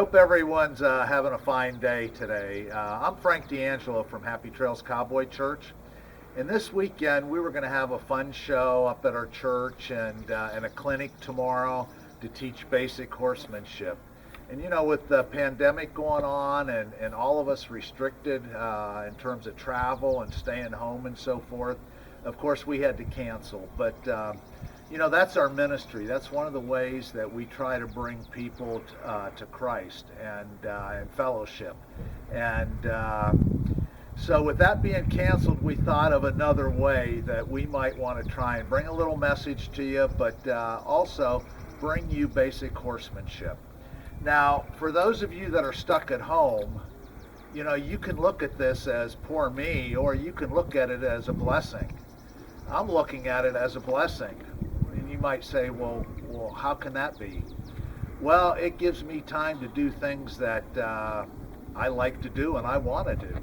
Hope everyone's having a fine day today. I'm Frank D'Angelo from Happy Trails Cowboy Church. And this weekend we were going to have a fun show up at our church and a clinic tomorrow to teach basic horsemanship. And you know, with the pandemic going on and all of us restricted in terms of travel and staying home and so forth, of course we had to cancel. But you know, that's our ministry. That's one of the ways that we try to bring people to Christ and fellowship. And so with that being canceled, we thought of another way that we might want to try and bring a little message to you, but also bring you basic horsemanship. Now, for those of you that are stuck at home, you know, you can look at this as poor me, or you can look at it as a blessing. I'm looking at it as a blessing. And you might say, well, how can that be? Well, it gives me time to do things that I like to do and I want to do.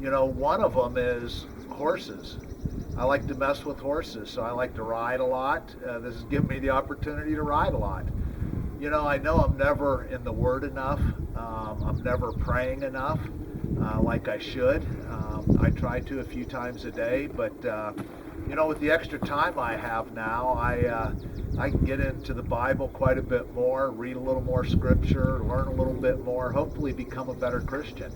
You know, one of them is horses. I like to mess with horses, so I like to ride a lot. This has given me the opportunity to ride a lot. You know I'm never in the Word enough. I'm never praying enough like I should. I try to a few times a day, but you know, with the extra time I have now, I can get into the Bible quite a bit more, read a little more scripture, learn a little bit more, hopefully become a better Christian.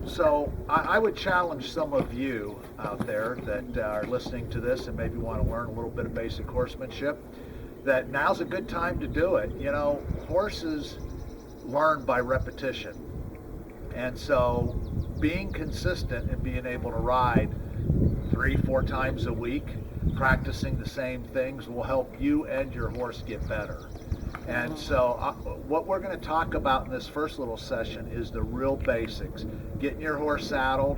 So I would challenge some of you out there that are listening to this and maybe want to learn a little bit of basic horsemanship, that now's a good time to do it. You know, horses learn by repetition. And so being consistent and being able to ride 3-4 times a week, practicing the same things will help you and your horse get better. And so what we're going to talk about in this first little session is the real basics. Getting your horse saddled,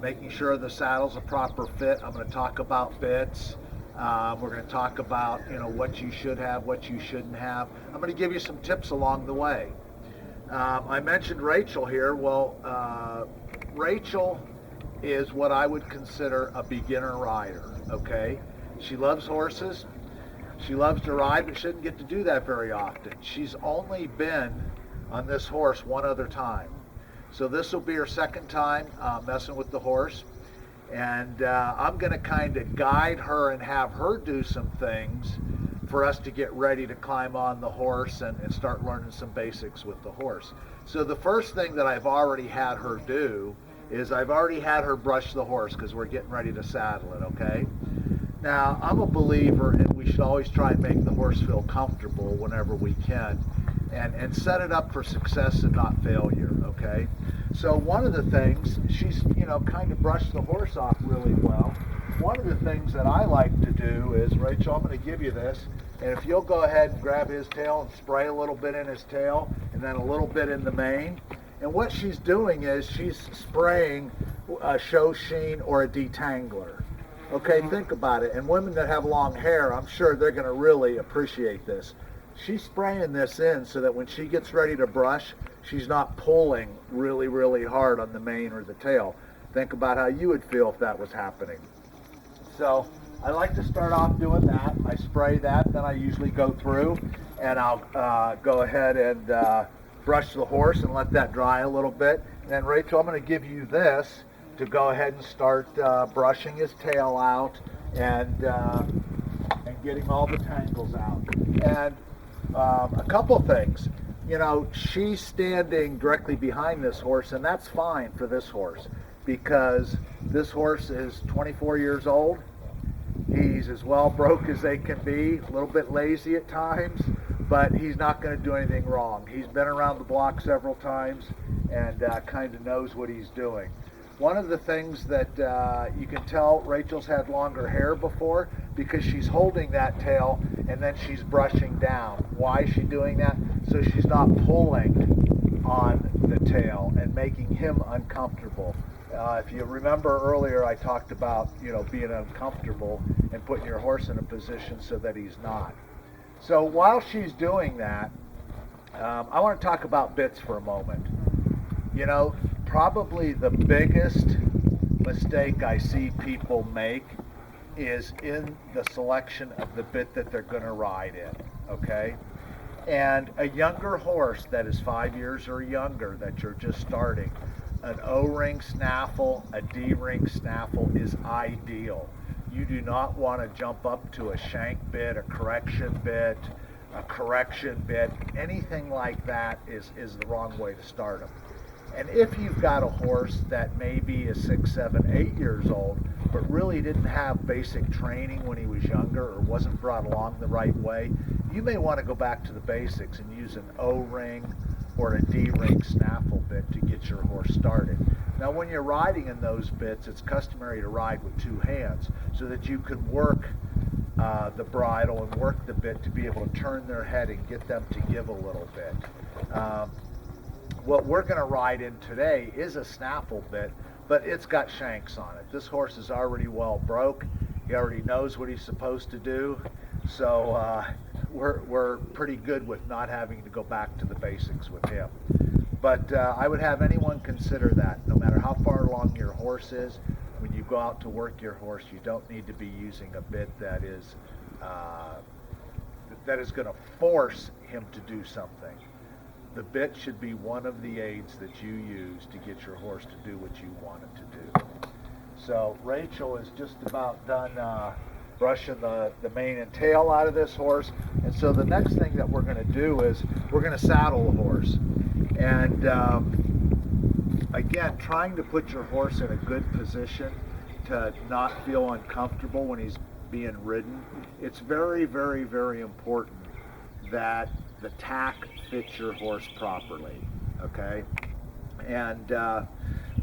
making sure the saddle's a proper fit. I'm going to talk about bits. We're going to talk about, you know, what you should have, what you shouldn't have. I'm going to give you some tips along the way. I mentioned Rachel here. Well, Rachel is what I would consider a beginner rider, okay? She loves horses. She loves to ride, but she doesn't get to do that very often. She's only been on this horse one other time. So this will be her second time messing with the horse. And I'm going to kind of guide her and have her do some things for us to get ready to climb on the horse and start learning some basics with the horse. So the first thing that I've already had her do is I've already had her brush the horse because we're getting ready to saddle it, okay? Now, I'm a believer and we should always try and make the horse feel comfortable whenever we can and set it up for success and not failure, okay? So one of the things, she's, you know, kind of brushed the horse off really well. One of the things that I like to do is, Rachel, I'm going to give you this, and if you'll go ahead and grab his tail and spray a little bit in his tail and then a little bit in the mane. And what she's doing is she's spraying a show sheen or a detangler. Okay, think about it. And women that have long hair, I'm sure they're going to really appreciate this. She's spraying this in so that when she gets ready to brush, she's not pulling really, really hard on the mane or the tail. Think about how you would feel if that was happening. So I like to start off doing that. I spray that, then I usually go through and I'll go ahead and brush the horse and let that dry a little bit. And then Rachel, I'm going to give you this to go ahead and start brushing his tail out and getting all the tangles out. And a couple things. You know, she's standing directly behind this horse, and that's fine for this horse because this horse is 24 years old. He's as well broke as they can be, a little bit lazy at times, but he's not going to do anything wrong. He's been around the block several times and kind of knows what he's doing. One of the things that you can tell Rachel's had longer hair before because she's holding that tail and then she's brushing down. Why is she doing that? So she's not pulling on the tail and making him uncomfortable. If you remember earlier, I talked about, you know, being uncomfortable and putting your horse in a position so that he's not. So while she's doing that, I want to talk about bits for a moment. You know, probably the biggest mistake I see people make is in the selection of the bit that they're going to ride in, okay? And a younger horse that is 5 years or younger that you're just starting, an O-ring snaffle, a D-ring snaffle is ideal. You do not want to jump up to a shank bit, a correction bit, anything like that is the wrong way to start them. And if you've got a horse that maybe is 6, 7, 8 years old, but really didn't have basic training when he was younger or wasn't brought along the right way, you may want to go back to the basics and use an O-ring or a D-ring snaffle bit to get your horse started. Now when you're riding in those bits, it's customary to ride with 2 hands so that you can work the bridle and work the bit to be able to turn their head and get them to give a little bit. What we're going to ride in today is a snaffle bit, but it's got shanks on it. This horse is already well broke. He already knows what he's supposed to do. So we're pretty good with not having to go back to the basics with him. But I would have anyone consider that. No matter how far along your horse is, when you go out to work your horse, you don't need to be using a bit that is going to force him to do something. The bit should be one of the aids that you use to get your horse to do what you want it to do. So Rachel is just about done brushing the mane and tail out of this horse. And so the next thing that we're going to do is we're going to saddle the horse. And again, trying to put your horse in a good position to not feel uncomfortable when he's being ridden. It's very, very, very important that the tack fits your horse properly, okay? And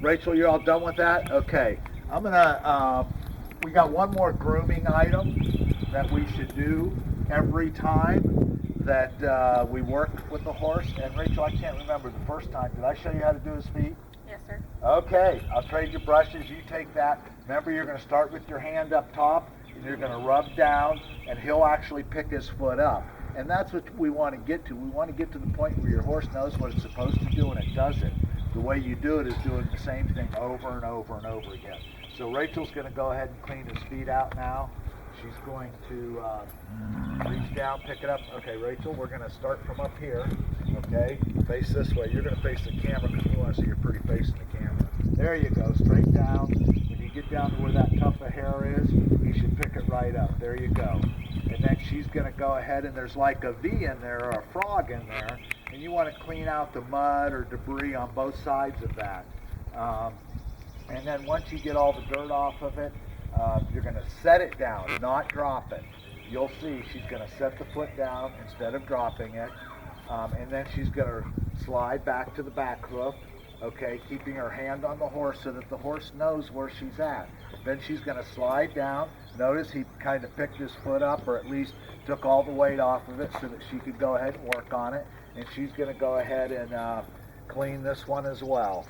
Rachel, you're all done with that? Okay, I'm gonna, we got one more grooming item that we should do every time that we work with the horse. And Rachel, I can't remember the first time. Did I show you how to do his feet? Yes, sir. Okay, I'll trade you brushes. You take that. Remember, you're going to start with your hand up top, and you're going to rub down, and he'll actually pick his foot up. And that's what we want to get to. We want to get to the point where your horse knows what it's supposed to do and it does it. The way you do it is doing the same thing over and over and over again. So Rachel's going to go ahead and clean his feet out now. She's going to reach down, pick it up. Okay, Rachel, we're going to start from up here. Okay, face this way. You're going to face the camera because we want to see your pretty face in the camera. There you go, straight down. When you get down to where that tuft of hair is, you should pick it right up. There you go. And then she's going to go ahead, and there's like a V in there or a frog in there, and you want to clean out the mud or debris on both sides of that. And then once you get all the dirt off of it, you're going to set it down, not drop it. You'll see she's going to set the foot down instead of dropping it. And then she's going to slide back to the back hoof, okay, keeping her hand on the horse so that the horse knows where she's at. Then she's going to slide down. Notice he kind of picked his foot up, or at least took all the weight off of it so that she could go ahead and work on it. And she's going to go ahead and clean this one as well.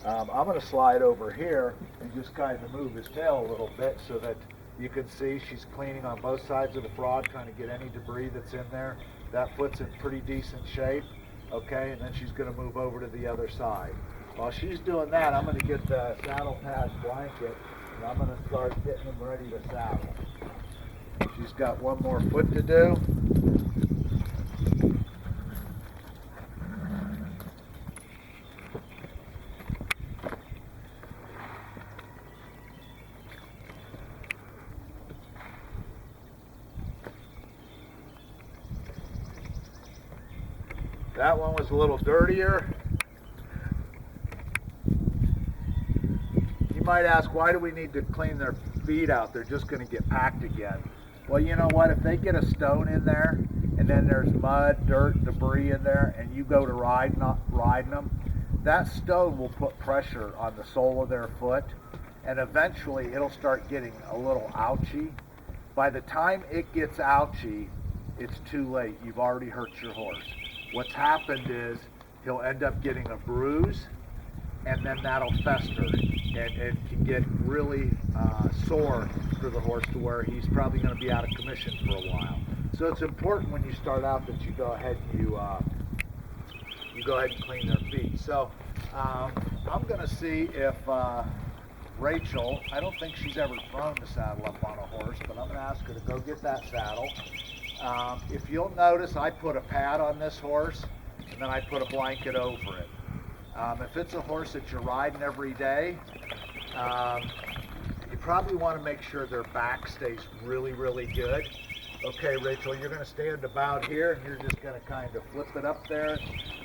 I'm going to slide over here and just kind of move his tail a little bit so that you can see she's cleaning on both sides of the frog, trying to get any debris that's in there. That foot's in pretty decent shape, okay, and then she's going to move over to the other side. While she's doing that, I'm going to get the saddle pad blanket, and I'm going to start getting him ready to saddle. She's got one more foot to do. That one was a little dirtier. You might ask, why do we need to clean their feet out? They're just going to get packed again. Well, you know what? If they get a stone in there, and then there's mud, dirt, debris in there, and you go to riding them, that stone will put pressure on the sole of their foot, and eventually it'll start getting a little ouchy. By the time it gets ouchy, it's too late. You've already hurt your horse. What's happened is he'll end up getting a bruise, and then that'll fester and can get really sore for the horse to where he's probably going to be out of commission for a while. So it's important when you start out that you go ahead and you go ahead and clean their feet. So I'm going to see if Rachel, I don't think she's ever thrown the saddle up on a horse, but I'm going to ask her to go get that saddle. If you'll notice, I put a pad on this horse, and then I put a blanket over it. If it's a horse that you're riding every day, you probably want to make sure their back stays really, really good. Okay, Rachel, you're going to stand about here, and you're just going to kind of flip it up there,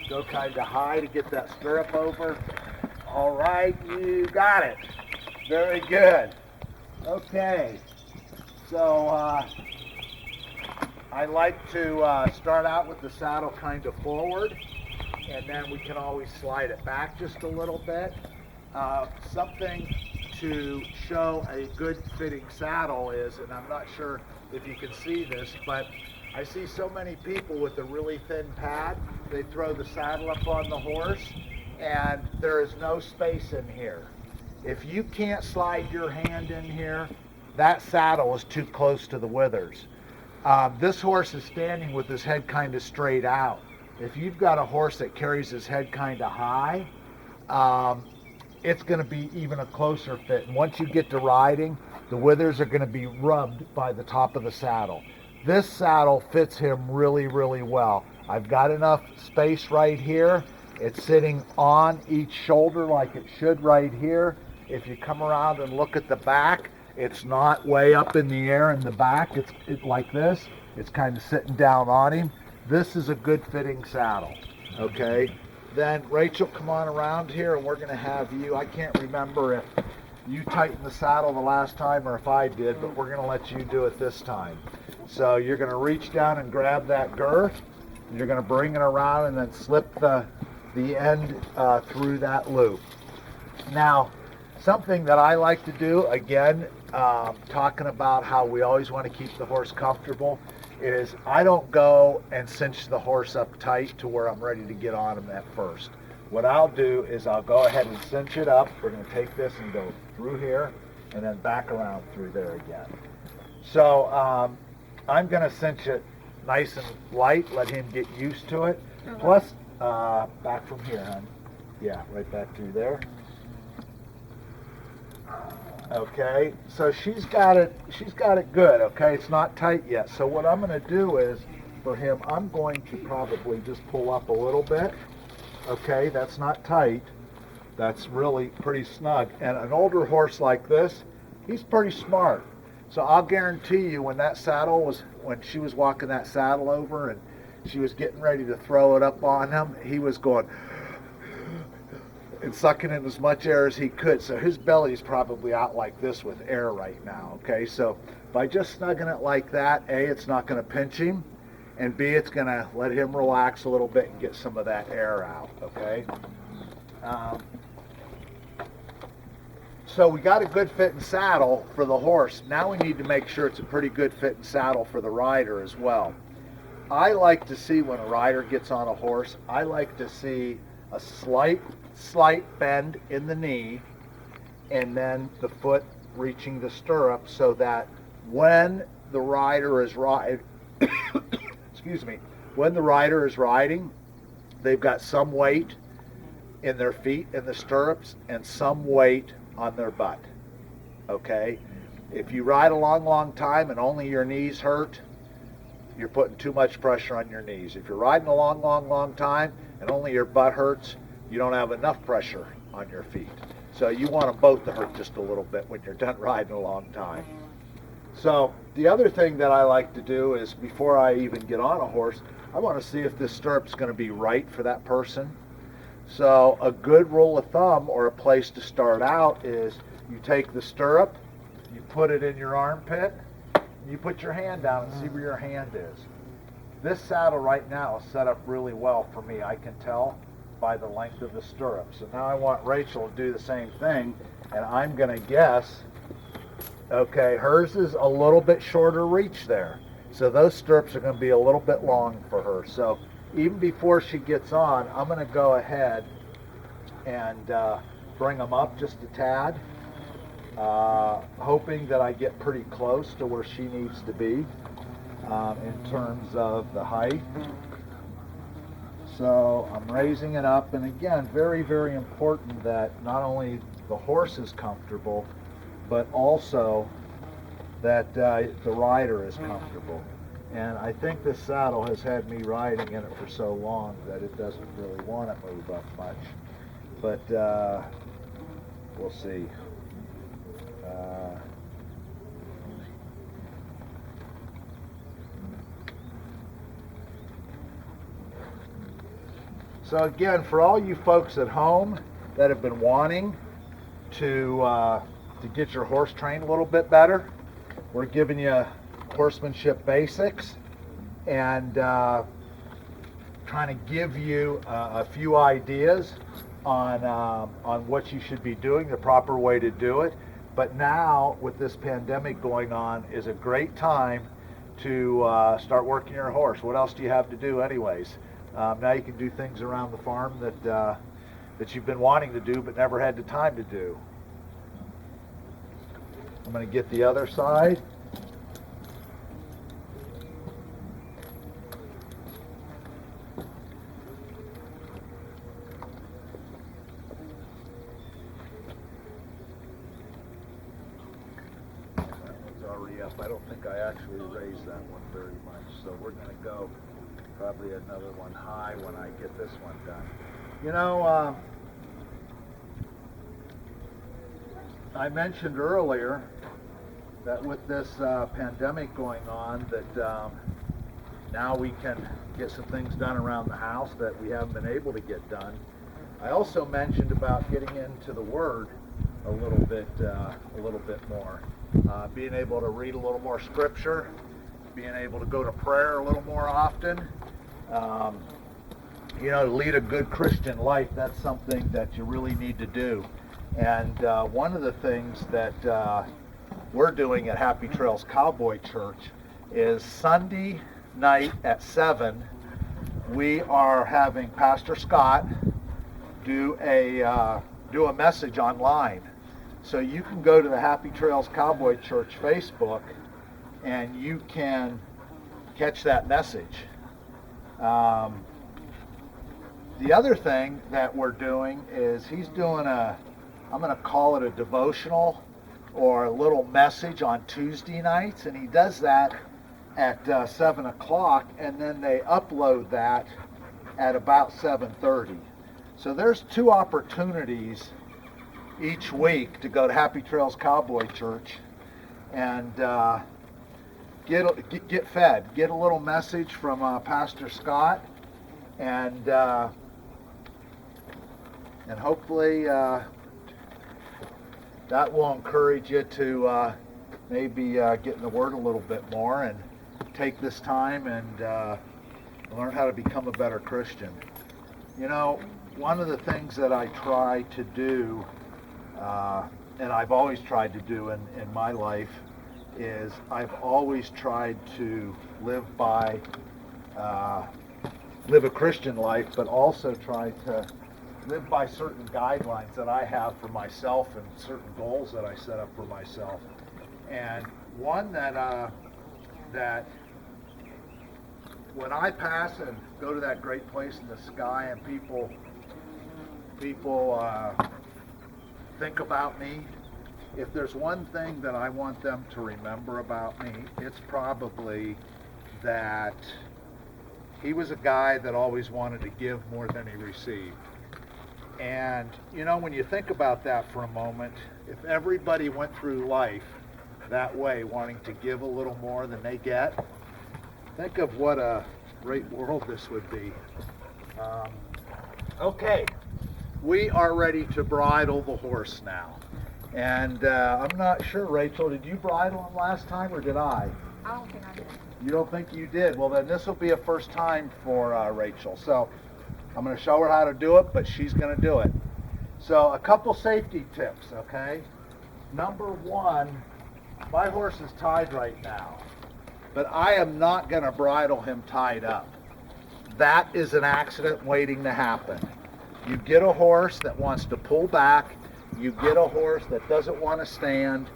go kind of high to get that stirrup over. All right, you got it. Very good. Okay, so I like to start out with the saddle kind of forward, and then we can always slide it back just a little bit. Something to show a good fitting saddle is, and I'm not sure if you can see this, but I see so many people with a really thin pad. They throw the saddle up on the horse, and there is no space in here. If you can't slide your hand in here, that saddle is too close to the withers. This horse is standing with his head kind of straight out. If you've got a horse that carries his head kind of high, it's going to be even a closer fit. And once you get to riding, the withers are going to be rubbed by the top of the saddle. This saddle fits him really, really well. I've got enough space right here. It's sitting on each shoulder like it should right here. If you come around and look at the back, it's not way up in the air in the back. It's like this. It's kind of sitting down on him. This is a good fitting saddle, okay? Then Rachel, come on around here, and we're going to have you. I can't remember if you tightened the saddle the last time or if I did, but we're going to let you do it this time. So you're going to reach down and grab that girth. You're going to bring it around and then slip the end through that loop. Now, something that I like to do, again, talking about how we always want to keep the horse comfortable, is I don't go and cinch the horse up tight to where I'm ready to get on him at first. What I'll do is I'll go ahead and cinch it up. We're going to take this and go through here and then back around through there again. So I'm going to cinch it nice and light, let him get used to it. Plus, back from here, hon. Yeah, right back through there. Okay, so she's got it good, okay? It's not tight yet. So what I'm going to do is, for him, I'm going to probably just pull up a little bit. Okay, that's not tight. That's really pretty snug. And an older horse like this, he's pretty smart. So I'll guarantee you when she was walking that saddle over and she was getting ready to throw it up on him, he was going and sucking in as much air as he could. So his belly's probably out like this with air right now, okay? So by just snugging it like that, A, it's not going to pinch him, and B, it's going to let him relax a little bit and get some of that air out, okay? So we got a good fitting saddle for the horse. Now we need to make sure it's a pretty good fitting saddle for the rider as well. I like to see when a rider gets on a horse, I like to see a slight bend in the knee and then the foot reaching the stirrup so that when the rider is when the rider is riding, they've got some weight in their feet in the stirrups and some weight on their butt. Okay? If you ride a long time and only your knees hurt, you're putting too much pressure on your knees. If you're riding a long time and only your butt hurts, you don't have enough pressure on your feet. So you want them both to hurt just a little bit when you're done riding a long time. So the other thing that I like to do is before I even get on a horse, I want to see if this stirrup's going to be right for that person. So a good rule of thumb or a place to start out is you take the stirrup, you put it in your armpit, and you put your hand down and see where your hand is. This saddle right now is set up really well for me. I can tell by the length of the stirrup. So now I want Rachel to do the same thing, and I'm going to guess, okay, hers is a little bit shorter reach there. So those stirrups are going to be a little bit long for her. So even before she gets on, I'm going to go ahead and bring them up just a tad, hoping that I get pretty close to where she needs to be in terms of the height. So I'm raising it up, and again, very, very important that not only the horse is comfortable, but also that the rider is comfortable. And I think this saddle has had me riding in it for so long that it doesn't really want to move up much. But we'll see. So again, for all you folks at home that have been wanting to get your horse trained a little bit better, we're giving you horsemanship basics and trying to give you a few ideas on what you should be doing, the proper way to do it. But now, with this pandemic going on, is a great time to start working your horse. What else do you have to do anyways? Now you can do things around the farm that you've been wanting to do but never had the time to do. I'm going to get the other side. That one's already up. I don't think I actually raised that one very much, so we're going to go probably another one high when I get this one done. You know, I mentioned earlier that with this pandemic going on, that now we can get some things done around the house that we haven't been able to get done. I also mentioned about getting into the Word a little bit more, being able to read a little more Scripture, being able to go to prayer a little more often. You know, to lead a good Christian life, that's something that you really need to do. And one of the things that we're doing at Happy Trails Cowboy Church is Sunday night at 7, we are having Pastor Scott do a message online. So you can go to the Happy Trails Cowboy Church Facebook and you can catch that message. The other thing that we're doing is he's doing I'm going to call it a devotional or a little message on Tuesday nights, and he does that at 7 o'clock, and then they upload that at about 7:30. So there's 2 opportunities each week to go to Happy Trails Cowboy Church and get fed, get a little message from Pastor Scott, and hopefully that will encourage you to maybe get in the Word a little bit more and take this time and learn how to become a better Christian. You know, one of the things that I try to do, and I've always tried to do in my life, is I've always tried to live a Christian life, but also try to live by certain guidelines that I have for myself and certain goals that I set up for myself. And one that when I pass and go to that great place in the sky and people think about me, if there's one thing that I want them to remember about me, it's probably that he was a guy that always wanted to give more than he received. And, you know, when you think about that for a moment, if everybody went through life that way, wanting to give a little more than they get, think of what a great world this would be. Okay, we are ready to bridle the horse now. And I'm not sure, Rachel, did you bridle him last time or did I? I don't think I did. You don't think you did? Well, then this will be a first time for Rachel. So I'm going to show her how to do it, but she's going to do it. So a couple safety tips, okay? Number 1, my horse is tied right now, but I am not going to bridle him tied up. That is an accident waiting to happen. You get a horse that wants to pull back, you get a horse that doesn't want to stand,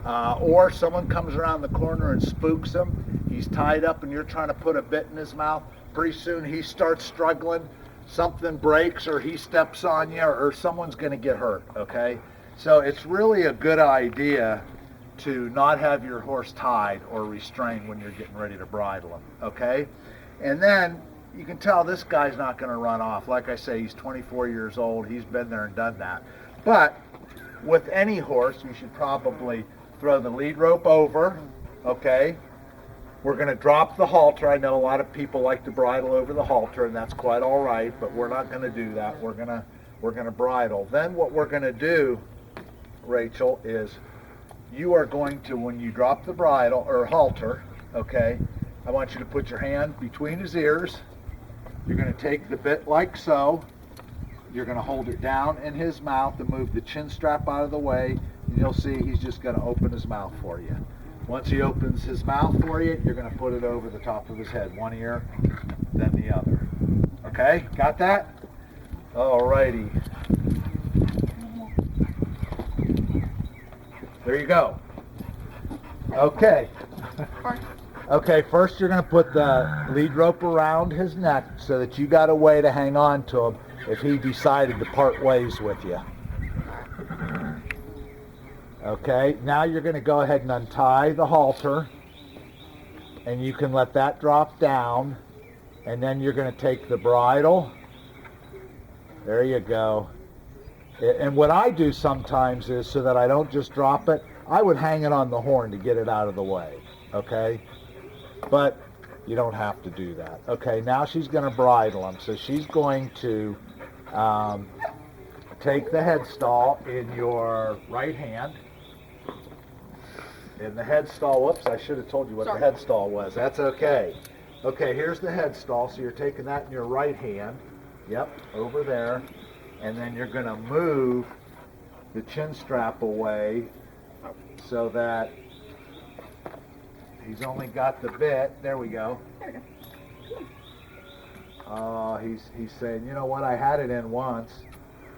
or someone comes around the corner and spooks him, he's tied up and you're trying to put a bit in his mouth, pretty soon he starts struggling, something breaks or he steps on you or someone's going to get hurt, okay? So it's really a good idea to not have your horse tied or restrained when you're getting ready to bridle him, okay? And then you can tell this guy's not going to run off. Like I say, he's 24 years old. He's been there and done that. But with any horse, you should probably throw the lead rope over, okay? We're going to drop the halter. I know a lot of people like to bridle over the halter, and that's quite all right, but we're not going to do that. We're going to bridle. Then what we're going to do, Rachel, is you are going to, when you drop the bridle or halter, okay, I want you to put your hand between his ears. You're going to take the bit like so. You're going to hold it down in his mouth and move the chin strap out of the way, and you'll see he's just going to open his mouth for you. Once he opens his mouth for you, you're going to put it over the top of his head, one ear, then the other. Okay, got that? Alrighty. There you go. Okay. Okay, first you're going to put the lead rope around his neck so that you got a way to hang on to him if he decided to part ways with you. Okay, now you're going to go ahead and untie the halter, and you can let that drop down, and then you're going to take the bridle. There you go. And what I do sometimes is, so that I don't just drop it, I would hang it on the horn to get it out of the way, okay? But you don't have to do that. Okay, now she's going to bridle him. So she's going to take the headstall in your right hand. In the headstall, whoops, I should have told you what the headstall was. That's okay. Okay, here's the headstall. So you're taking that in your right hand. Yep, over there. And then you're going to move the chin strap away so that he's only got the bit. There we go. There we go. He's saying, you know what, I had it in once.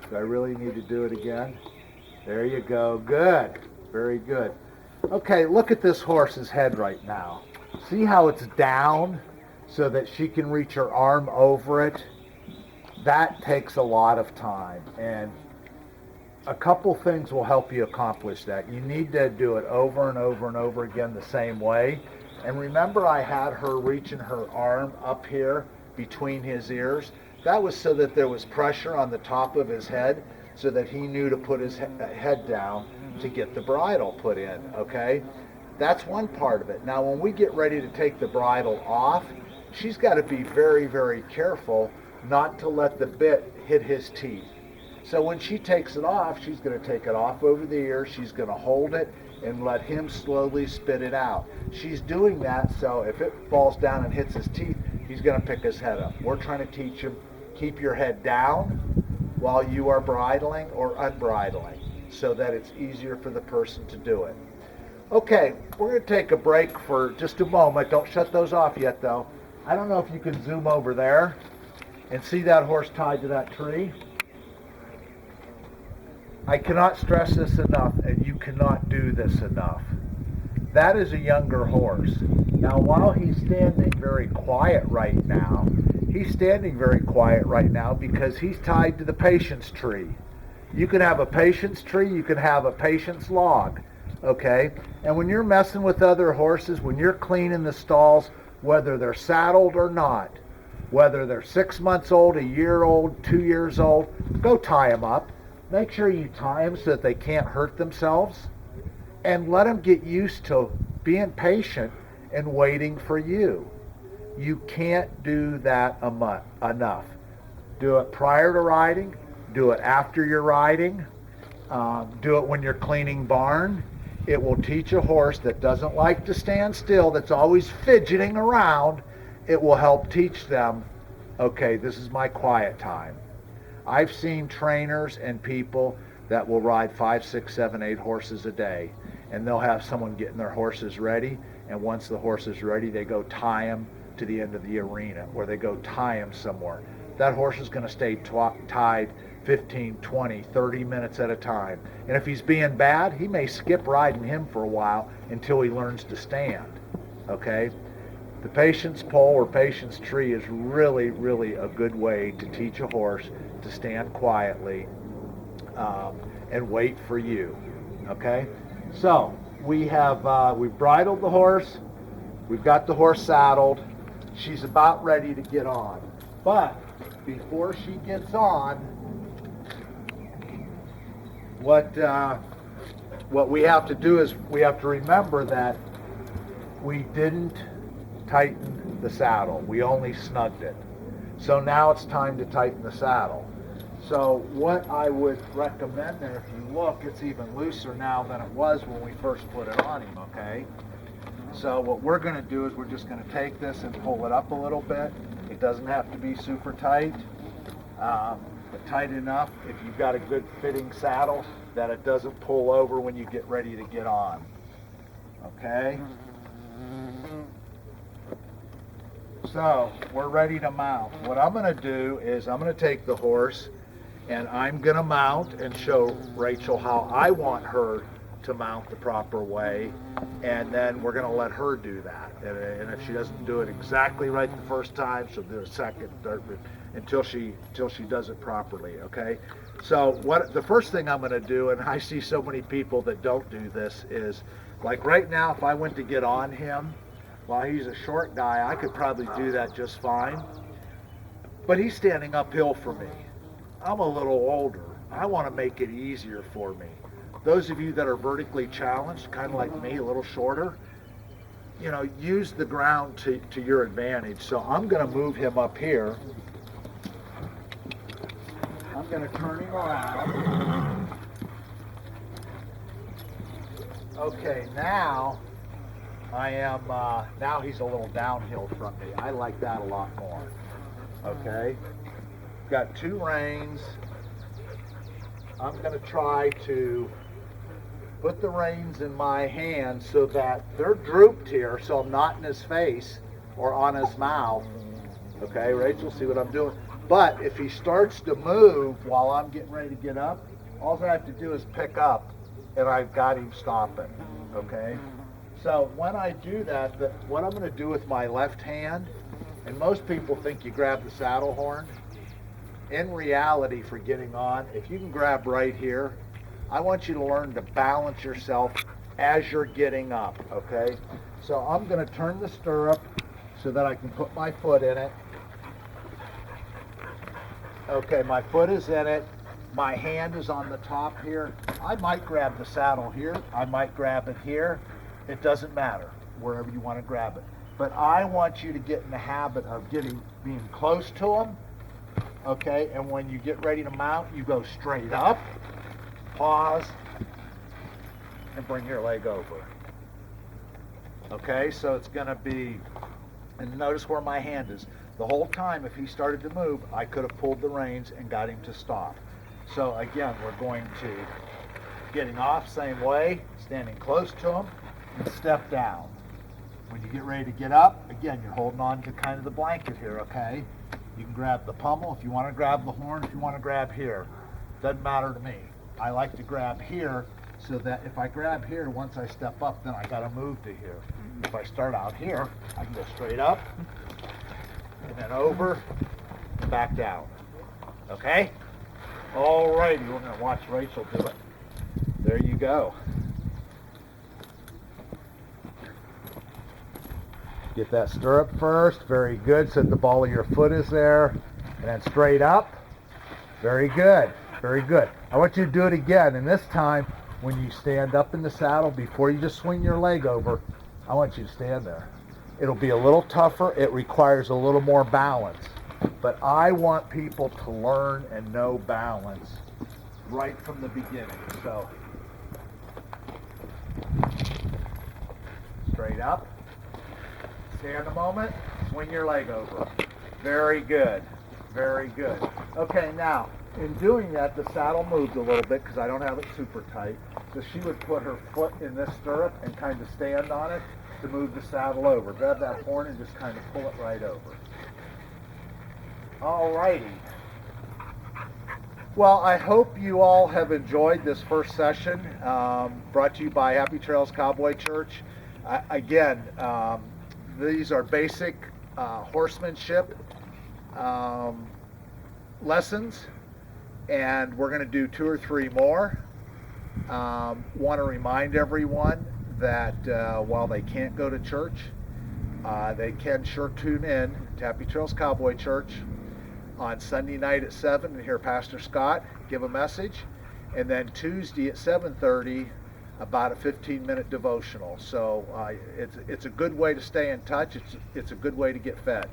Do I really need to do it again? There you go. Good. Very good. Okay, look at this horse's head right now. See how it's down so that she can reach her arm over it? That takes a lot of time, and a couple things will help you accomplish that. You need to do it over and over and over again the same way. And remember, I had her reaching her arm up here between his ears. That was so that there was pressure on the top of his head so that he knew to put his head down to get the bridle put in, okay? That's one part of it. Now, when we get ready to take the bridle off, she's got to be very, very careful not to let the bit hit his teeth. So when she takes it off, she's going to take it off over the ear. She's going to hold it and let him slowly spit it out. She's doing that so if it falls down and hits his teeth, he's going to pick his head up. We're trying to teach him, keep your head down while you are bridling or unbridling so that it's easier for the person to do it. Okay, we're going to take a break for just a moment. Don't shut those off yet, though. I don't know if you can zoom over there and see that horse tied to that tree. I cannot stress this enough, and you cannot do this enough. That is a younger horse. Now, while he's standing very quiet right now, he's standing very quiet right now because he's tied to the patience tree. You can have a patience tree, you can have a patience log, okay? And when you're messing with other horses, when you're cleaning the stalls, whether they're saddled or not, whether they're 6 months old, a year old, 2 years old, go tie them up. Make sure you tie them so that they can't hurt themselves, and let them get used to being patient and waiting for you. You can't do that enough. Do it prior to riding. Do it after you're riding. Do it when you're cleaning barn. It will teach a horse that doesn't like to stand still, that's always fidgeting around. It will help teach them, okay, this is my quiet time. I've seen trainers and people that will ride 5, 6, 7, 8 horses a day, and they'll have someone getting their horses ready, and once the horse is ready, they go tie them to the end of the arena, or they go tie them somewhere. That horse is going to stay tied 15, 20, 30 minutes at a time. And if he's being bad, he may skip riding him for a while until he learns to stand, okay? The patience pole or patience tree is really, really a good way to teach a horse to stand quietly and wait for you, okay? So we have we've bridled the horse. We've got the horse saddled. She's about ready to get on. But before she gets on, what we have to do is we have to remember that we didn't tighten the saddle. We only snugged it. So now it's time to tighten the saddle. So what I would recommend there, if you look, it's even looser now than it was when we first put it on him, okay? So what we're going to do is we're just going to take this and pull it up a little bit. It doesn't have to be super tight, but tight enough if you've got a good fitting saddle that it doesn't pull over when you get ready to get on, okay? So we're ready to mount. What I'm going to do is I'm going to take the horse and I'm going to mount and show Rachel how I want her to mount the proper way, and then we're going to let her do that. And if she doesn't do it exactly right the first time, she'll do a second, third, until she does it properly. Okay. So the first thing I'm going to do, and I see so many people that don't do this, is like right now, if I went to get on him, while he's a short guy, I could probably do that just fine. But he's standing uphill for me. I'm a little older. I want to make it easier for me. Those of you that are vertically challenged, kind of like me, a little shorter, you know, use the ground to your advantage. So I'm going to move him up here. I'm going to turn him around. Okay, now I am, now he's a little downhill from me. I like that a lot more. Okay, got two reins. I'm going to try to put the reins in my hand so that they're drooped here, so I'm not in his face or on his mouth. Okay, Rachel, see what I'm doing? But if he starts to move while I'm getting ready to get up, all I have to do is pick up and I've got him stopping. Okay, so when I do that, what I'm going to do with my left hand, and most people think you grab the saddle horn. In reality, for getting on, if you can grab right here, I want you to learn to balance yourself as you're getting up, okay? So I'm going to turn the stirrup so that I can put my foot in it. Okay, my foot is in it. My hand is on the top here. I might grab the saddle here. I might grab it here. It doesn't matter, wherever you want to grab it. But I want you to get in the habit of being close to them, okay? And when you get ready to mount, you go straight up. Pause and bring your leg over. Okay, so it's going to be, and notice where my hand is. The whole time, if he started to move, I could have pulled the reins and got him to stop. So again, we're going to getting off same way, standing close to him, and step down. When you get ready to get up, again, you're holding on to kind of the blanket here, okay? You can grab the pommel if you want to grab the horn, if you want to grab here. Doesn't matter to me. I like to grab here so that if I grab here, once I step up, then I got to move to here. If I start out here, I can go straight up and then over and back down. Okay? All righty, we're going to watch Rachel do it. There you go. Get that stirrup first. Very good. So the ball of your foot is there. And then straight up. Very good. Very good. I want you to do it again. And this time, when you stand up in the saddle, before you just swing your leg over, I want you to stand there. It'll be a little tougher. It requires a little more balance. But I want people to learn and know balance right from the beginning. So, straight up. Stand a moment. Swing your leg over. Very good. Very good. Okay, now, in doing that, the saddle moved a little bit because I don't have it super tight. So she would put her foot in this stirrup and kind of stand on it to move the saddle over. Grab that horn and just kind of pull it right over. All righty. Well, I hope you all have enjoyed this first session brought to you by Happy Trails Cowboy Church. Again, these are basic horsemanship lessons, and we're going to do 2 or 3 more. Want to remind everyone that while they can't go to church, they can sure tune in to Happy Trails Cowboy Church on Sunday night at 7 and hear Pastor Scott give a message, and then Tuesday at 7:30 about a 15-minute devotional. So it's a good way to stay in touch. It's a good way to get fed.